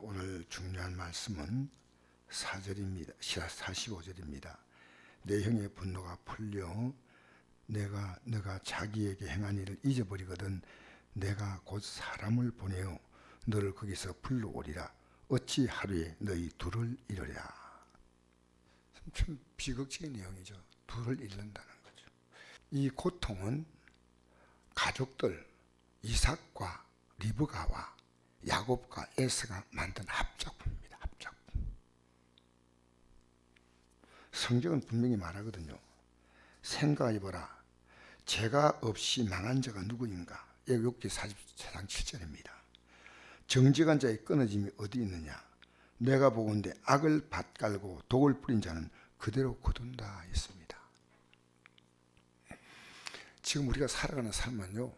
오늘 중요한 말씀은 4절입니다. 45절입니다. 내 형의 분노가 풀려 너가 자기에게 행한 일을 잊어버리거든 내가 곧 사람을 보내어 너를 거기서 불러오리라. 어찌 하루에 너희 둘을 잃으랴. 참 비극적인 내용이죠. 둘을 잃는다는 거죠. 이 고통은 가족들 이삭과 리브가와 야곱과 에서가 만든 합작품입니다. 합작품. 성경은 분명히 말하거든요. 생각해보라. 죄가 없이 망한 자가 누구인가? 욥기 44장 7절입니다. 정직한 자의 끊어짐이 어디 있느냐? 내가 보건대 악을 밭갈고 독을 뿌린 자는 그대로 거둔다 했습니다. 지금 우리가 살아가는 삶은요,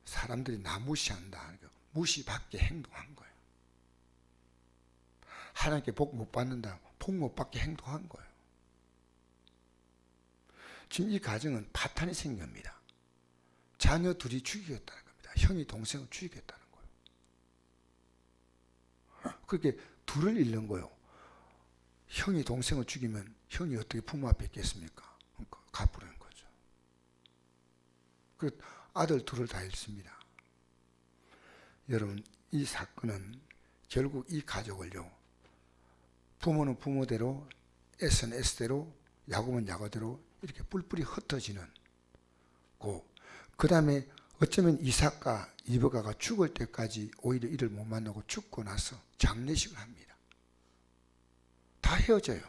사람들이 나 무시한다. 무시받게 행동한 거예요. 하나님께 복 못 받는다. 복 못 받게 행동한 거예요. 지금 이 가정은 파탄이 생깁니다. 자녀 둘이 죽이겠다는 겁니다. 형이 동생을 죽이겠다는 거예요. 그렇게 둘을 잃는 거예요. 형이 동생을 죽이면 형이 어떻게 부모 앞에 있겠습니까? 갚으라는 거죠. 그 아들 둘을 다 잃습니다. 여러분, 이 사건은 결국 이 가족을요, 부모는 부모대로, 에서는 에서대로, 야곱은 야곱대로 이렇게 뿔뿔이 흩어지는 그 다음에 어쩌면 이삭과 리브가가 죽을 때까지 오히려 이를 못 만나고 죽고 나서 장례식을 합니다. 다 헤어져요.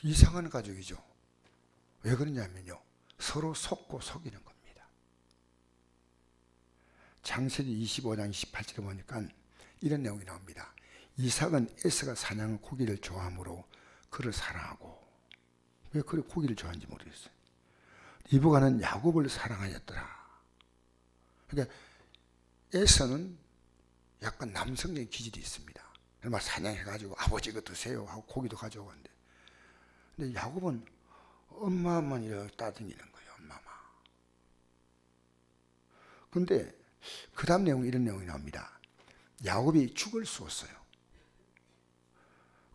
이상한 가족이죠. 왜 그러냐면요, 서로 속고 속이는 겁니다. 창세기 25장 28절에 보니까 이런 내용이 나옵니다. 이삭은 에서가 사냥한 고기를 좋아하므로 그를 사랑하고, 왜 그렇게 고기를 좋아하는지 모르겠어요. 리브가는 야곱을 사랑하였더라. 그러니까 에서는 약간 남성적인 기질이 있습니다. 막 사냥해가지고 아버지 이거 드세요 하고 고기도 가져오는데, 근데 야곱은 엄마만 이렇게 따뜻기는 거예요. 엄마만. 근데 그 다음 내용 이런 내용이 나옵니다. 야곱이 죽을 쏘았어요.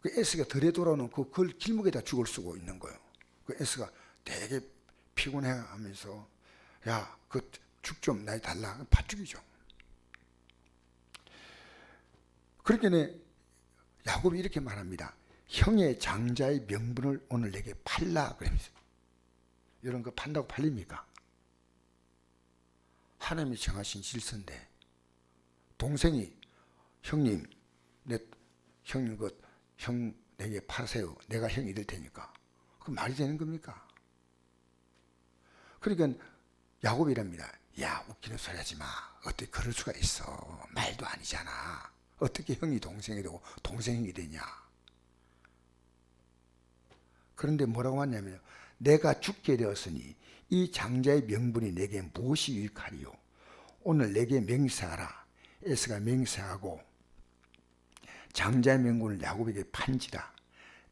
그 에스가 들에 돌아오는 그 길목에다 죽을 쓰고 있는 거예요. 그 에스가 되게 피곤해 하면서, 야, 그 죽 좀 나이 달라. 팥죽이죠. 그러니까 야곱이 이렇게 말합니다. 형의 장자의 명분을 오늘 내게 팔라. 그러면서. 이런 거 판다고 팔립니까? 하나님이 정하신 질서인데, 동생이 형님, 형 내게 파세요. 내가 형이 될 테니까. 그 말이 되는 겁니까? 그러니까 야곱이랍니다. 야, 웃기는 소리 하지 마. 어떻게 그럴 수가 있어. 말도 아니잖아. 어떻게 형이 동생이 되고 동생이 되냐. 그런데 뭐라고 하냐면, 내가 죽게 되었으니 이 장자의 명분이 내게 무엇이 유익하리요. 오늘 내게 맹세하라. 에서가 맹세하고 장자의 명분을 야곱에게 판지라.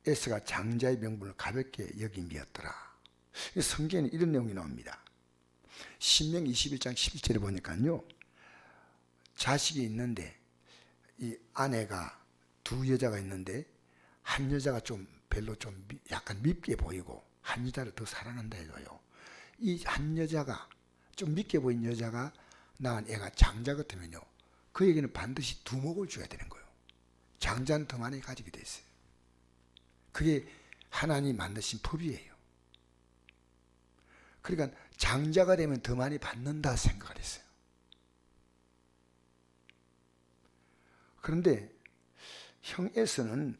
에서가 장자의 명분을 가볍게 여김이었더라. 성경에는 이런 내용이 나옵니다. 신명기 21장 11절에 보니까요, 자식이 있는데 이 아내가 두 여자가 있는데 한 여자가 좀 별로 좀 약간 밉게 보이고 한 여자를 더 사랑한다 해줘요. 이 한 여자가 좀 밉게 보인 여자가 낳은 애가 장자 같으면요, 그에게는 반드시 두목을 줘야 되는 거예요. 장자는 더 많이 가지게 돼 있어요. 그게 하나님 만드신 법이에요. 그러니까 장자가 되면 더 많이 받는다 생각을 했어요. 그런데 형 에서는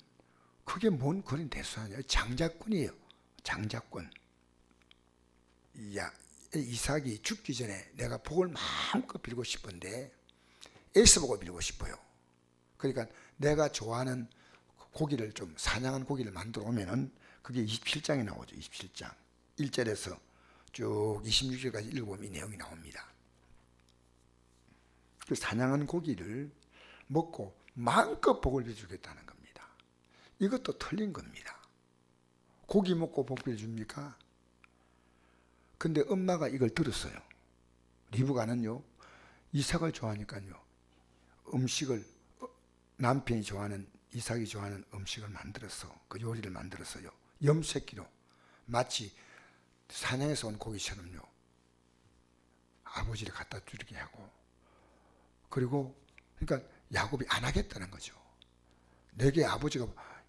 그게 뭔 그런 대수하냐. 장자꾼이에요. 장자꾼. 이삭이 죽기 전에 내가 복을 마음껏 빌고 싶은데 에서 복을 빌고 싶어요. 그러니까 내가 좋아하는 고기를 좀 사냥한 고기를 만들어 오면은 그게 27장에 나오죠. 27장 1절에서 쭉 26절까지 읽어보면 이 내용이 나옵니다. 그 사냥한 고기를 먹고 마음껏 복을 빌어주겠다는 겁니다. 이것도 틀린 겁니다. 고기 먹고 복 빌어줍니까? 근데 엄마가 이걸 들었어요. 리브가는요, 이삭을 좋아하니까요. 음식을 남편이 좋아하는 이삭이 좋아하는 음식을 만들어서 그 요리를 만들어서요. 염색기로 마치 사냥에서 온 고기처럼요. 아버지를 갖다 주게 하고 그리고 그러니까 야곱이 안 하겠다는 거죠. 내게 아버지가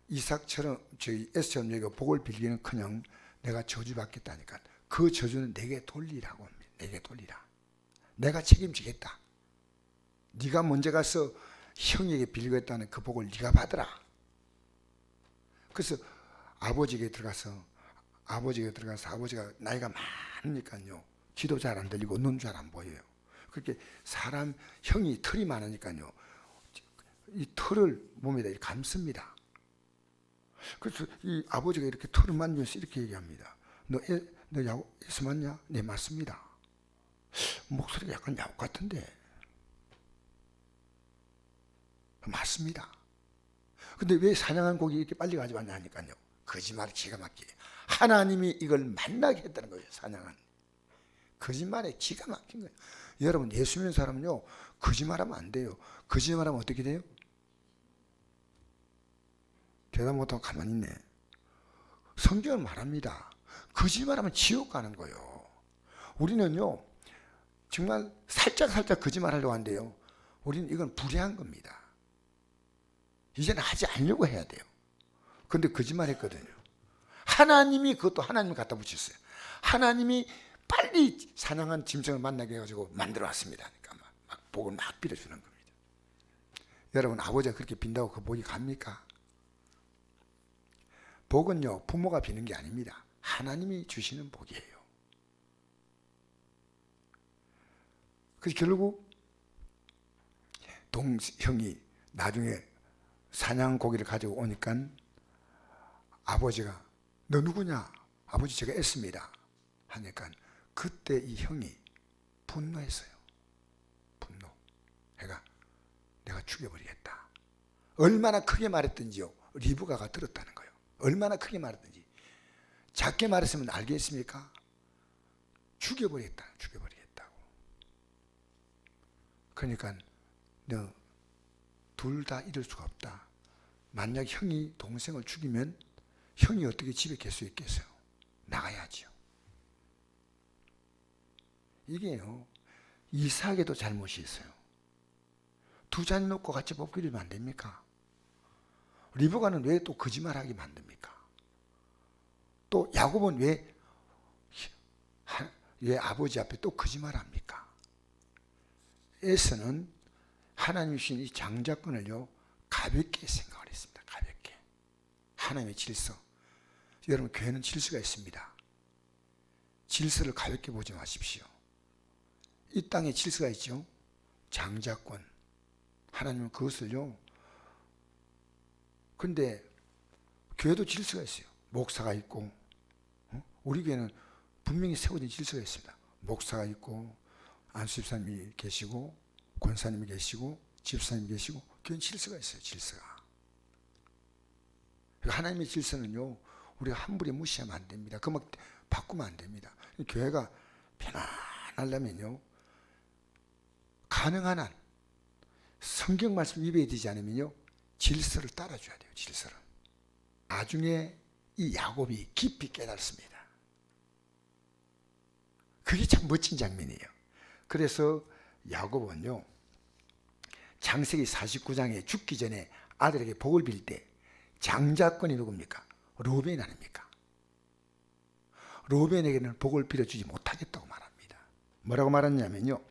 이삭처럼 저희 에서처럼 내가 복을 빌기는커녕 내가 저주받겠다니까 그 저주는 내게 돌리라고 합니다. 내게 돌리라. 내가 책임지겠다. 네가 먼저 가서 형에게 빌겠다는 그 복을 네가 받으라. 그래서 아버지에게 들어가서 아버지가 나이가 많으니까요. 귀도 잘 안 들리고 눈 잘 안 보여요. 그렇게 사람 형이 털이 많으니까요. 이 털을 몸에다 이렇게 감습니다. 그래서 이 아버지가 이렇게 털을 만지면서 이렇게 얘기합니다. 너 예수 맞냐? 네 맞습니다. 목소리가 약간 야곱 같은데 맞습니다. 근데 왜 사냥한 고기 이렇게 빨리 가져왔냐 하니까요. 거짓말이 기가 막히게 하나님이 이걸 만나게 했다는 거예요. 사냥한 거짓말에 기가 막힌 거예요. 여러분 예수 믿는 사람은요 거짓말하면 안 돼요. 거짓말하면 어떻게 돼요? 대답 못하고 가만히 있네. 성경은 말합니다. 거짓말하면 지옥 가는 거예요. 우리는요 정말 살짝 거짓말하려고 한대요. 우리는 이건 불의한 겁니다. 이제는 하지 않으려고 해야 돼요. 그런데 거짓말했거든요. 하나님이 그것도 하나님 갖다 붙였어요. 하나님이 빨리 사냥한 짐승을 만나게 해가지고 만들어 왔습니다. 그러니까 막 복을 막 빌어주는 겁니다. 여러분 아버지가 그렇게 빈다고 그 복이 갑니까? 복은요 부모가 비는 게 아닙니다. 하나님이 주시는 복이에요. 그래서 결국 동형이 나중에 사냥 고기를 가지고 오니까 아버지가 너 누구냐? 아버지 제가 애씁니다. 하니까 그때 이 형이 분노했어요. 분노. 내가 죽여버리겠다. 얼마나 크게 말했던지요. 리브가가 들었다는 거예요. 얼마나 크게 말했던지. 작게 말했으면 알겠습니까? 죽여버리겠다고. 그러니까 너 둘 다 이럴 수가 없다. 만약 형이 동생을 죽이면 형이 어떻게 집에 갈 수 있겠어요? 나가야지요. 이게요 이삭에도 잘못이 있어요. 두 자녀 놓고 같이 복 빌리면 안 됩니까? 리브가는 왜 또 거짓말하게 만듭니까? 또 야곱은 왜 아버지 앞에 또 거짓말합니까? 에서는 하나님이 주신 이 장자권을요 가볍게 생각을 했습니다. 가볍게. 하나님의 질서. 여러분 교회는 질서가 있습니다. 질서를 가볍게 보지 마십시오. 이 땅에 질서가 있죠. 장자권. 하나님은 그것을요. 근데 교회도 질서가 있어요. 목사가 있고 우리 교회는 분명히 세워진 질서가 있습니다. 목사가 있고 안수집사님이 계시고 권사님이 계시고 집사님이 계시고 교회는 질서가 있어요. 질서가. 하나님의 질서는요 우리가 함부로 무시하면 안 됩니다. 그 막 바꾸면 안 됩니다. 교회가 편안하려면요 가능한 한 성경 말씀 위배되지 않으면요 질서를 따라줘야 돼요. 질서를. 나중에 이 야곱이 깊이 깨닫습니다. 그게 참 멋진 장면이에요. 그래서 야곱은요 창세기 49장에 죽기 전에 아들에게 복을 빌 때 장자권이 누굽니까? 루벤 아닙니까? 루벤에게는 복을 빌어주지 못하겠다고 말합니다. 뭐라고 말했냐면요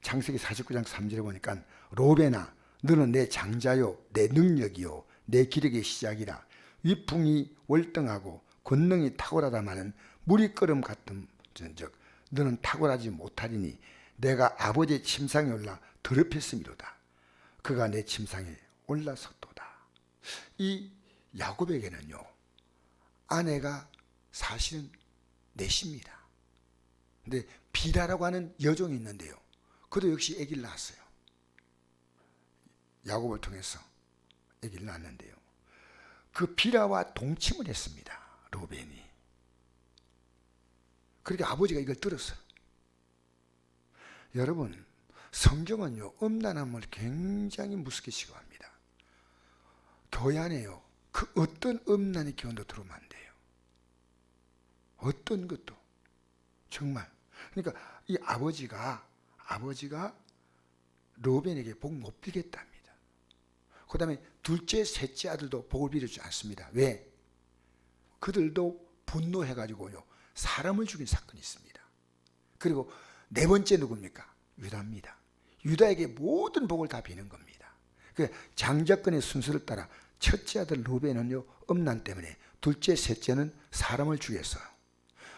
창세기 49장 3절에 보니까 루벤아 너는 내 장자요 내 능력이요 내 기력의 시작이라 위풍이 월등하고 권능이 탁월하다마는 물이 끓음 같은 즉 너는 탁월하지 못하리니 내가 아버지의 침상에 올라 더럽혔음이로다. 그가 내 침상에 올라섰도다. 이 야곱에게는요 아내가 사실은 넷입니다. 근데 비라라고 하는 여종이 있는데요 그도 역시 아기를 낳았어요. 야곱을 통해서 아기를 낳았는데요 그 비라와 동침을 했습니다. 루벤이. 그러니까 아버지가 이걸 들었어요. 여러분 성경은요, 음란함을 굉장히 무섭게 시각합니다. 교회 안에요, 그 어떤 음란의 기운도 들어오면 안 돼요. 어떤 것도. 정말. 그러니까 이 아버지가 르우벤에게 복 못 빌겠답니다. 그 다음에 둘째, 셋째 아들도 복을 빌어주지 않습니다. 왜? 그들도 분노해가지고요, 사람을 죽인 사건이 있습니다. 그리고 네 번째 누굽니까? 유다입니다. 유다에게 모든 복을 다 비는 겁니다. 그 장자권의 순서를 따라 첫째 아들 르우벤은요, 음란 때문에, 둘째, 셋째는 사람을 죽였어요.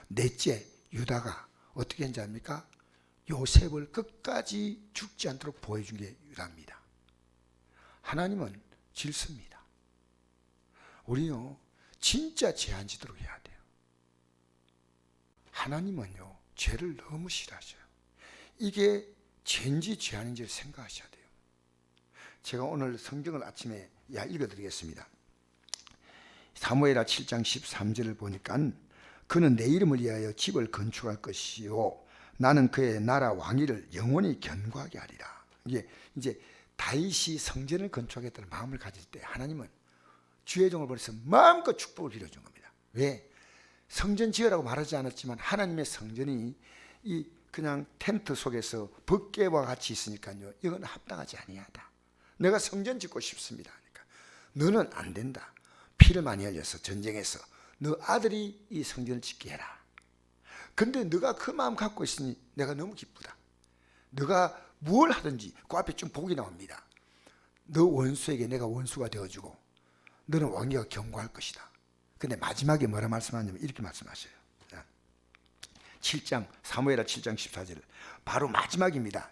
넷째 유다가 어떻게 했는지 압니까? 요셉을 끝까지 죽지 않도록 보여준 게 유다입니다. 하나님은 질습니다. 우리요, 진짜 제한지도록 해야 돼요. 하나님은요, 죄를 너무 싫어하셔요. 이게 죄인지 죄 아닌지를 생각하셔야 돼요. 제가 오늘 성경을 아침에 읽어드리겠습니다. 사무엘하 7장 13절을 보니까 그는 내 이름을 위하여 집을 건축할 것이요 나는 그의 나라 왕위를 영원히 견고하게 하리라. 이게 이제 다윗이 성전을 건축하겠다는 마음을 가질 때 하나님은 주의 종을 보내서 마음껏 축복을 빌어준 겁니다. 왜? 성전 지으라고 말하지 않았지만 하나님의 성전이 이 그냥 텐트 속에서 벗개와 같이 있으니까요, 이건 합당하지 아니하다. 내가 성전 짓고 싶습니다. 그러니까 너는 안 된다. 피를 많이 흘려서 전쟁에서 너 아들이 이 성전을 짓게 해라. 근데 너가 그 마음 갖고 있으니 내가 너무 기쁘다. 너가 뭘 하든지 그 앞에 좀 복이 나옵니다. 너 원수에게 내가 원수가 되어주고 너는 왕위가 견고할 것이다. 근데 마지막에 뭐라 말씀하냐면 이렇게 말씀하셔요. 7장 사무엘하 7장 14절 바로 마지막입니다.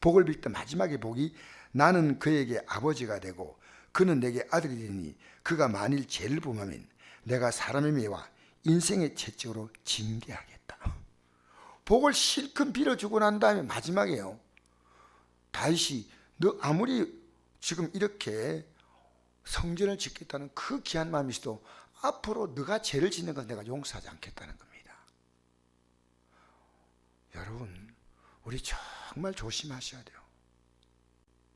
복을 빌 때 마지막의 복이 나는 그에게 아버지가 되고 그는 내게 아들이 되니 그가 만일 죄를 범하면 내가 사람의 매와 인생의 채찍으로 징계하겠다. 복을 실컷 빌어주고 난 다음에 마지막에요, 다윗이 너 아무리 지금 이렇게 성전을 짓겠다는 그 귀한 마음이 있어도 앞으로 너가 죄를 짓는 건 내가 용서하지 않겠다는 겁니다. 여러분, 우리 정말 조심하셔야 돼요.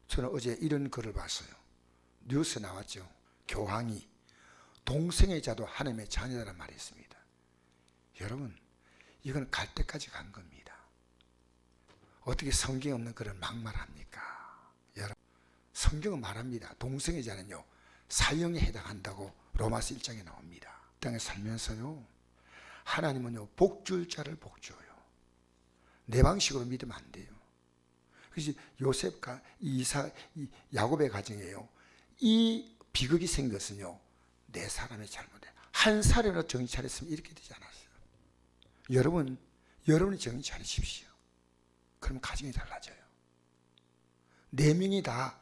저는 어제 이런 글을 봤어요. 뉴스에 나왔죠. 교황이 동성애 자도 하나님의 자녀라는 말이 있습니다. 여러분, 이건 갈 때까지 간 겁니다. 어떻게 성경에 없는 글을 막말합니까? 여러분, 성경은 말합니다. 동성애자는요, 사형에 해당한다고 로마서 1장에 나옵니다. 이 땅에 살면서요, 하나님은요, 복줄 자를 복줘요. 내 방식으로 믿으면 안 돼요. 그래서 요셉과 이 야곱의 가정에요, 이 비극이 생긴 것은요, 내 사람의 잘못이에요. 한 사람이라도 정신 차렸으면 이렇게 되지 않았어요. 여러분이 정신 차리십시오. 그럼 가정이 달라져요. 4명이 다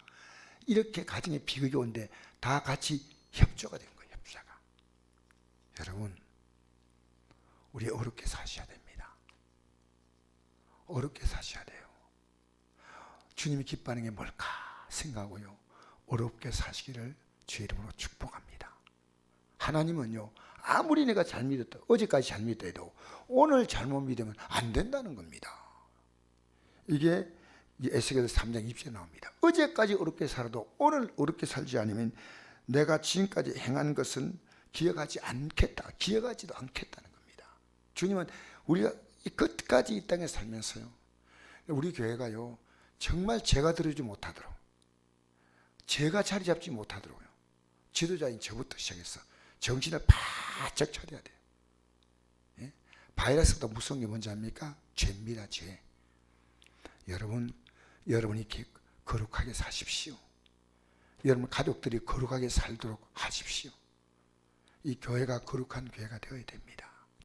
이렇게 가정에 비극이 온데 다 같이 협조가 된 거예요. 협조가. 여러분, 우리 어렵게 사셔야 됩니다. 어렵게 사셔야 돼요. 주님이 기뻐하는 게 뭘까 생각하고요, 어렵게 사시기를 주의 이름으로 축복합니다. 하나님은요, 아무리 내가 잘 믿었다, 어제까지 잘 믿었다 해도 오늘 잘못 믿으면 안 된다는 겁니다. 이게 에스겔서 3장 20절에 나옵니다. 어제까지 어렵게 살아도 오늘 어렵게 살지 않으면 내가 지금까지 행한 것은 기억하지 않겠다, 기억하지도 않겠다는 겁니다. 주님은 우리가 끝까지 이 땅에 살면서요, 우리 교회가요, 정말 죄가 들어오지 못하도록, 죄가 자리 잡지 못하도록요, 지도자인 저부터 시작해서 정신을 바짝 차려야 돼요. 예? 바이러스보다 무서운 게 뭔지 압니까? 죄입니다. 죄. 여러분이 거룩하게 사십시오. 여러분 가족들이 거룩하게 살도록 하십시오. 이 교회가 거룩한 교회가 되어야 됩니다.